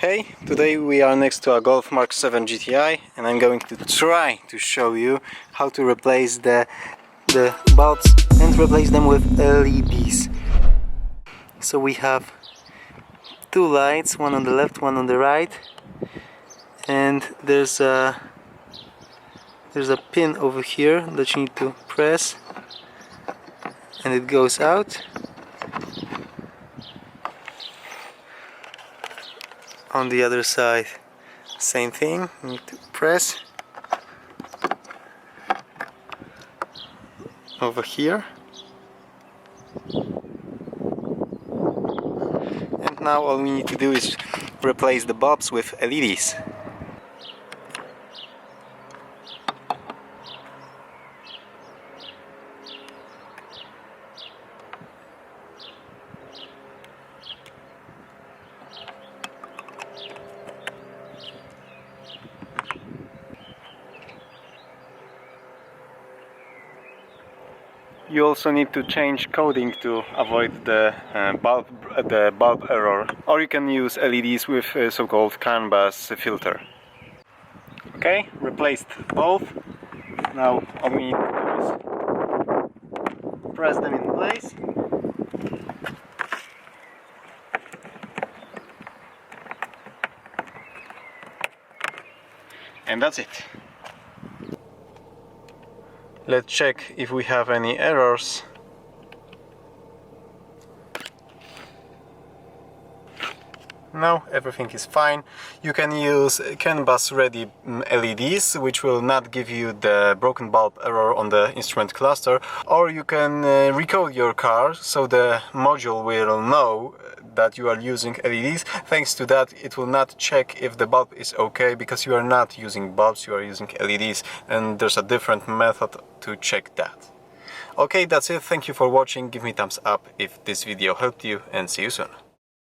Hey, today we are next to a Golf MK7 GTI and I'm going to try to show you how to replace the bulbs and replace them with LEDs. So we have two lights, one on the left, one on the right, and there's a pin over here that you need to press and it goes out. On the other side, same thing, you need to press over here. And now all we need to do is replace the bulbs with LEDs. You also need to change coding to avoid the bulb error, or you can use LEDs with so-called canvas filter. Okay, replaced both. Now all we need to do is press them in place. And that's it. Let's check if we have any errors. No, everything is fine. You can use canvas ready LEDs, which will not give you the broken bulb error on the instrument cluster, or you can recode your car so the module will know that you are using LEDs. Thanks to that, it will not check if the bulb is okay, because you are not using bulbs, you are using LEDs, and there's a different method to check that. Okay, that's it. Thank you for watching. Give me thumbs up if this video helped you, and see you soon.